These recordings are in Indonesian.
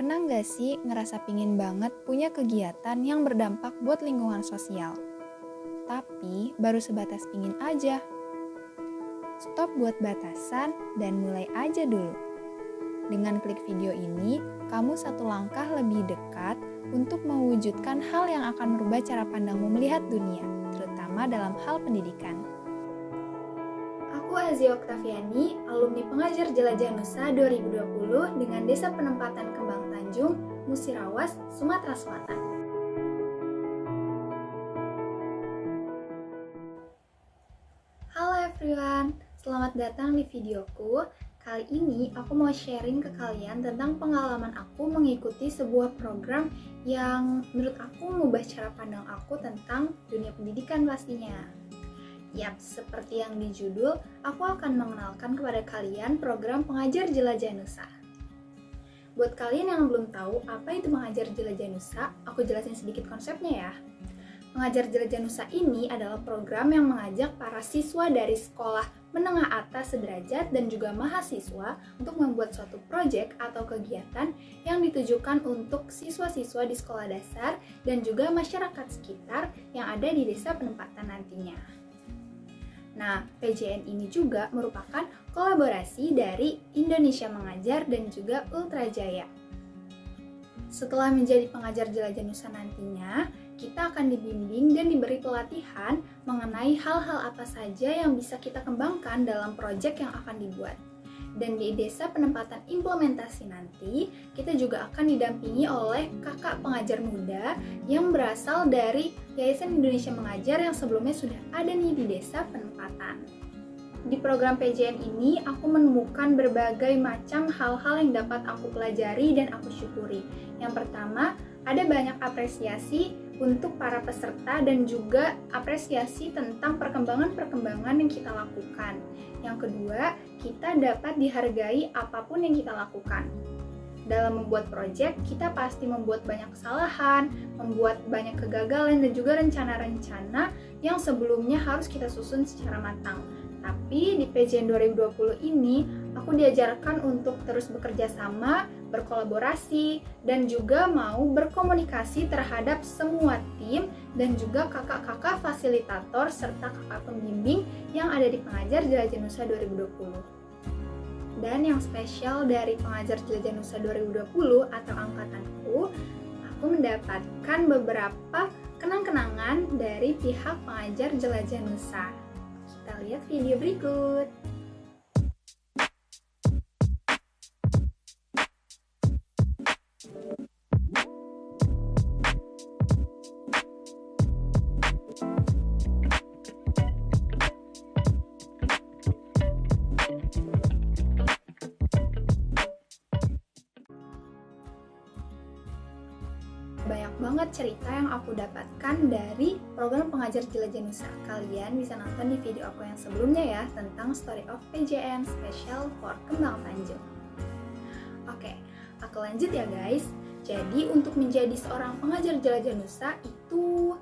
Pernah nggak sih ngerasa pingin banget punya kegiatan yang berdampak buat lingkungan sosial? Tapi baru sebatas pingin aja. Stop buat batasan dan mulai aja dulu. Dengan klik video ini, kamu satu langkah lebih dekat untuk mewujudkan hal yang akan merubah cara pandangmu melihat dunia, terutama dalam hal pendidikan. Aku Azia Oktaviani, alumni Pengajar Jelajah Nusa 2020 dengan Desa Penempatan Kembang Tanjung, Musirawas, Sumatera Selatan. Halo everyone, selamat datang di videoku. Kali ini aku mau sharing ke kalian tentang pengalaman aku mengikuti sebuah program yang menurut aku mengubah cara pandang aku tentang dunia pendidikan pastinya. Yap, seperti yang di judul, aku akan mengenalkan kepada kalian program Pengajar Jelajah Nusa. Buat kalian yang belum tahu apa itu Pengajar Jelajah Nusa, aku jelasin sedikit konsepnya ya. Pengajar Jelajah Nusa ini adalah program yang mengajak para siswa dari sekolah menengah atas sederajat dan juga mahasiswa untuk membuat suatu proyek atau kegiatan yang ditujukan untuk siswa-siswa di sekolah dasar dan juga masyarakat sekitar yang ada di desa penempatan nantinya. Nah, PJN ini juga merupakan kolaborasi dari Indonesia Mengajar dan juga Ultra Jaya. Setelah menjadi pengajar jelajah Nusa nantinya, kita akan dibimbing dan diberi pelatihan mengenai hal-hal apa saja yang bisa kita kembangkan dalam proyek yang akan dibuat. Dan di desa penempatan implementasi nanti, kita juga akan didampingi oleh kakak pengajar muda yang berasal dari Yayasan Indonesia Mengajar yang sebelumnya sudah ada nih di desa penempatan. Di program PJN ini, aku menemukan berbagai macam hal-hal yang dapat aku pelajari dan aku syukuri. Yang pertama, ada banyak apresiasi untuk para peserta dan juga apresiasi tentang perkembangan-perkembangan yang kita lakukan. Yang kedua, kita dapat dihargai apapun yang kita lakukan. Dalam membuat proyek, kita pasti membuat banyak kesalahan, membuat banyak kegagalan dan juga rencana-rencana yang sebelumnya harus kita susun secara matang. Tapi di PJN 2020 ini, aku diajarkan untuk terus bekerja sama, berkolaborasi, dan juga mau berkomunikasi terhadap semua tim dan juga kakak-kakak fasilitator serta kakak pembimbing yang ada di Pengajar Jelajah Nusa 2020. Dan yang spesial dari Pengajar Jelajah Nusa 2020 atau angkatanku, aku mendapatkan beberapa kenang-kenangan dari pihak Pengajar Jelajah Nusa. Kita lihat video berikut. Banyak banget cerita yang aku dapatkan dari program Pengajar Jelajah Nusa. Kalian bisa nonton di video aku yang sebelumnya ya, tentang Story of PJN Special for Kembang Tanjung. Oke, aku lanjut ya guys. Jadi untuk menjadi seorang pengajar jelajah Nusa itu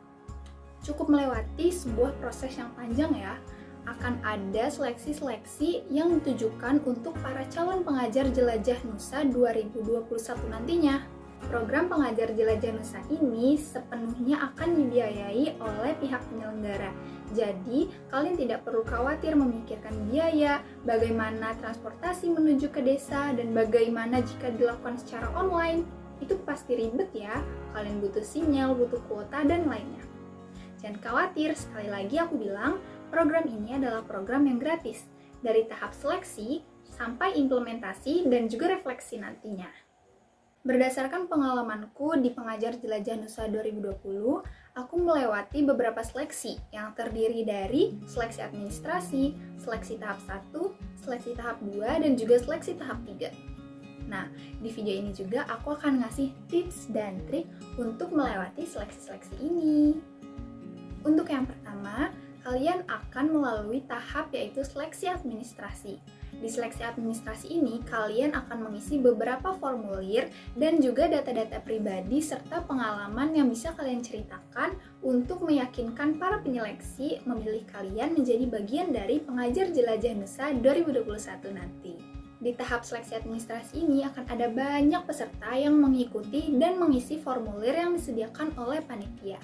cukup melewati sebuah proses yang panjang ya. Akan ada seleksi-seleksi yang ditujukan untuk para calon pengajar jelajah Nusa 2021 nantinya. Program Pengajar Jelajah Nusa ini sepenuhnya akan dibiayai oleh pihak penyelenggara. Jadi, kalian tidak perlu khawatir memikirkan biaya, bagaimana transportasi menuju ke desa, dan bagaimana jika dilakukan secara online. Itu pasti ribet ya, kalian butuh sinyal, butuh kuota, dan lainnya. Jangan khawatir, sekali lagi aku bilang, program ini adalah program yang gratis, dari tahap seleksi sampai implementasi dan juga refleksi nantinya. Berdasarkan pengalamanku di Pengajar Jelajah Nusa 2020, aku melewati beberapa seleksi yang terdiri dari seleksi administrasi, seleksi tahap 1, seleksi tahap 2, dan juga seleksi tahap 3. Nah, di video ini juga aku akan ngasih tips dan trik untuk melewati seleksi-seleksi ini. Untuk yang pertama, kalian akan melalui tahap yaitu seleksi administrasi. Di seleksi administrasi ini, kalian akan mengisi beberapa formulir dan juga data-data pribadi serta pengalaman yang bisa kalian ceritakan untuk meyakinkan para penyeleksi memilih kalian menjadi bagian dari Pengajar Jelajah Nusa 2021 nanti. Di tahap seleksi administrasi ini akan ada banyak peserta yang mengikuti dan mengisi formulir yang disediakan oleh panitia.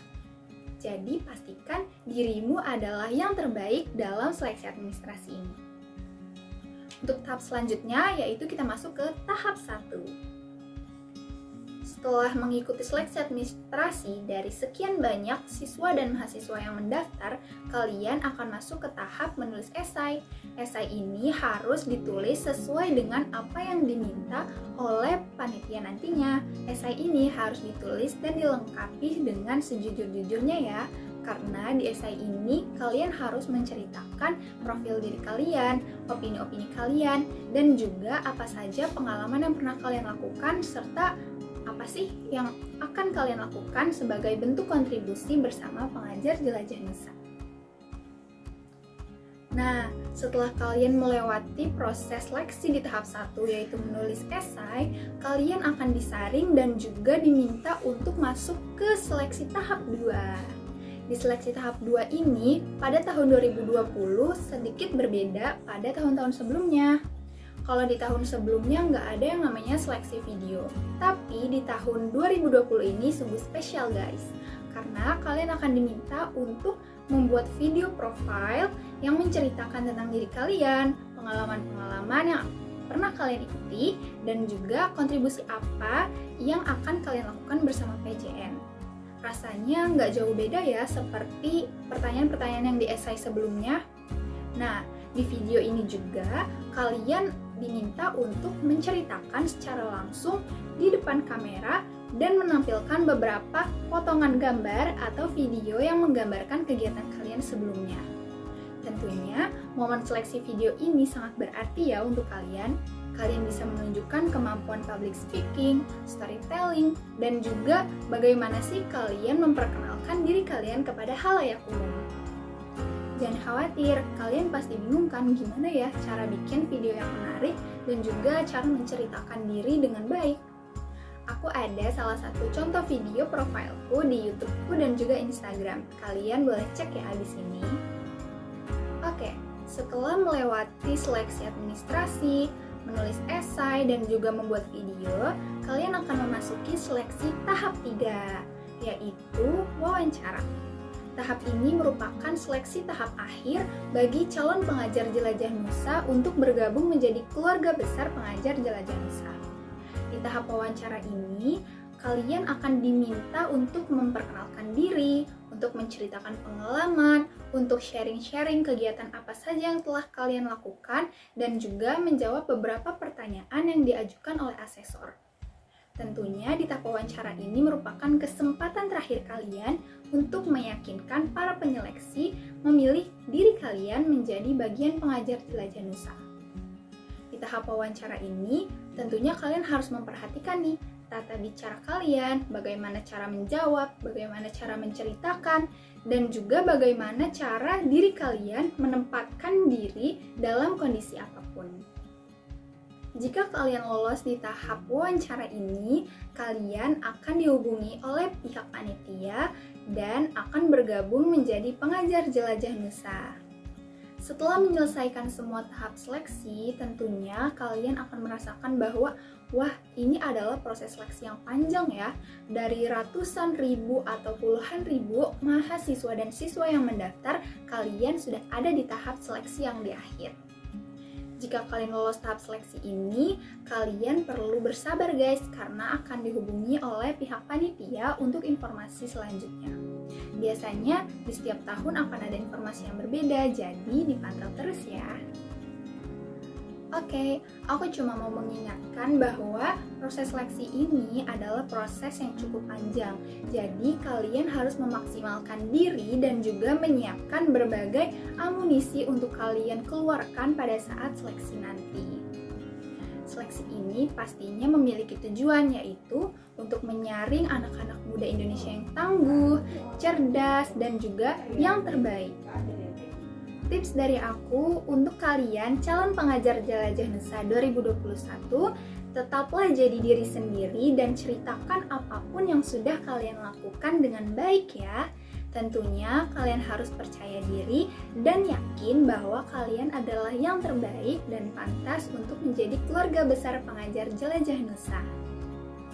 Jadi pastikan dirimu adalah yang terbaik dalam seleksi administrasi ini. Untuk tahap selanjutnya yaitu kita masuk ke tahap 1. Setelah mengikuti seleksi administrasi dari sekian banyak siswa dan mahasiswa yang mendaftar, kalian akan masuk ke tahap menulis esai. Esai ini harus ditulis sesuai dengan apa yang diminta oleh panitia nantinya. Esai ini harus ditulis dan dilengkapi dengan sejujur-jujurnya ya. Karena di esai ini kalian harus menceritakan profil diri kalian, opini-opini kalian, dan juga apa saja pengalaman yang pernah kalian lakukan serta apa sih yang akan kalian lakukan sebagai bentuk kontribusi bersama pengajar Jelajah Nusa. Nah, setelah kalian melewati proses seleksi di tahap 1 yaitu menulis esai, kalian akan disaring dan juga diminta untuk masuk ke seleksi tahap 2. Di seleksi tahap 2 ini, pada tahun 2020 sedikit berbeda pada tahun-tahun sebelumnya. Kalau di tahun sebelumnya nggak ada yang namanya seleksi video. Tapi di tahun 2020 ini sungguh spesial guys. Karena kalian akan diminta untuk membuat video profile yang menceritakan tentang diri kalian, pengalaman-pengalaman yang pernah kalian ikuti, dan juga kontribusi apa yang akan kalian lakukan bersama PJN. Rasanya nggak jauh beda ya seperti pertanyaan-pertanyaan yang di esai sebelumnya. Nah, di video ini juga kalian diminta untuk menceritakan secara langsung di depan kamera dan menampilkan beberapa potongan gambar atau video yang menggambarkan kegiatan kalian sebelumnya. Tentunya, momen seleksi video ini sangat berarti ya untuk kalian. Kalian bisa menunjukkan kemampuan public speaking, storytelling, dan juga bagaimana sih kalian memperkenalkan diri kalian kepada halayak umum. Jangan khawatir, kalian pasti bingung kan gimana ya cara bikin video yang menarik dan juga cara menceritakan diri dengan baik. Aku ada salah satu contoh video profilku di YouTubeku dan juga Instagram. Kalian boleh cek ya di sini. Oke, setelah melewati seleksi administrasi, menulis esai, dan juga membuat video, kalian akan memasuki seleksi tahap 3, yaitu wawancara. Tahap ini merupakan seleksi tahap akhir bagi calon pengajar Jelajah Nusa untuk bergabung menjadi keluarga besar pengajar Jelajah Nusa. Di tahap wawancara ini, kalian akan diminta untuk memperkenalkan diri, untuk menceritakan pengalaman, untuk sharing-sharing kegiatan apa saja yang telah kalian lakukan, dan juga menjawab beberapa pertanyaan yang diajukan oleh asesor. Tentunya di tahap wawancara ini merupakan kesempatan terakhir kalian untuk meyakinkan para penyeleksi memilih diri kalian menjadi bagian pengajar Jelajah Nusa. Di tahap wawancara ini, tentunya kalian harus memperhatikan nih tata bicara kalian, bagaimana cara menjawab, bagaimana cara menceritakan, dan juga bagaimana cara diri kalian menempatkan diri dalam kondisi apapun. Jika kalian lolos di tahap wawancara ini, kalian akan dihubungi oleh pihak panitia dan akan bergabung menjadi pengajar Jelajah Nusa. Setelah menyelesaikan semua tahap seleksi, tentunya kalian akan merasakan bahwa wah, ini adalah proses seleksi yang panjang ya. Dari ratusan ribu atau puluhan ribu mahasiswa dan siswa yang mendaftar, kalian sudah ada di tahap seleksi yang di akhir. Jika kalian lolos tahap seleksi ini, kalian perlu bersabar guys, karena akan dihubungi oleh pihak panitia untuk informasi selanjutnya. Biasanya di setiap tahun akan ada informasi yang berbeda, jadi dipantau terus ya. Oke, aku cuma mau mengingatkan bahwa proses seleksi ini adalah proses yang cukup panjang. Jadi kalian harus memaksimalkan diri dan juga menyiapkan berbagai amunisi untuk kalian keluarkan pada saat seleksi nanti. Seleksi ini pastinya memiliki tujuan, yaitu untuk menyaring anak-anak muda Indonesia yang tangguh, cerdas, dan juga yang terbaik. Tips dari aku untuk kalian calon pengajar Jelajah Nusa 2021, tetaplah jadi diri sendiri dan ceritakan apapun yang sudah kalian lakukan dengan baik ya. Tentunya kalian harus percaya diri dan yakin bahwa kalian adalah yang terbaik dan pantas untuk menjadi keluarga besar pengajar jelajah Nusa.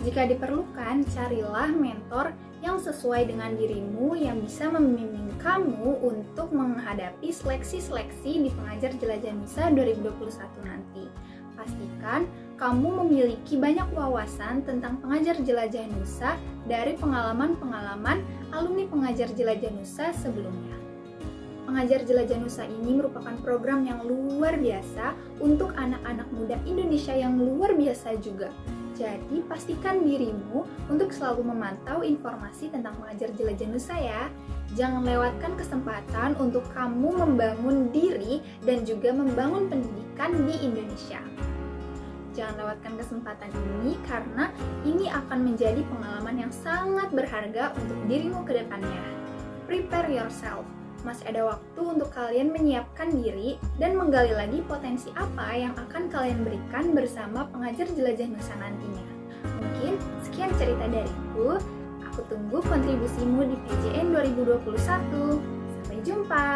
Jika diperlukan, carilah mentor yang sesuai dengan dirimu yang bisa membimbing kamu untuk menghadapi seleksi-seleksi di pengajar jelajah Nusa 2021 nanti. Pastikan kamu memiliki banyak wawasan tentang pengajar jelajah Nusa dari pengalaman-pengalaman alumni pengajar jelajah Nusa sebelumnya. Pengajar jelajah Nusa ini merupakan program yang luar biasa untuk anak-anak muda Indonesia yang luar biasa juga. Jadi pastikan dirimu untuk selalu memantau informasi tentang pengajar jelajah Nusa ya. Jangan lewatkan kesempatan untuk kamu membangun diri dan juga membangun pendidikan di Indonesia. Jangan lewatkan kesempatan ini karena ini akan menjadi pengalaman yang sangat berharga untuk dirimu ke depannya. Prepare yourself. Masih ada waktu untuk kalian menyiapkan diri dan menggali lagi potensi apa yang akan kalian berikan bersama pengajar jelajah Nusa nantinya. Mungkin sekian cerita dariku. Aku tunggu kontribusimu di PJN 2021. Sampai jumpa!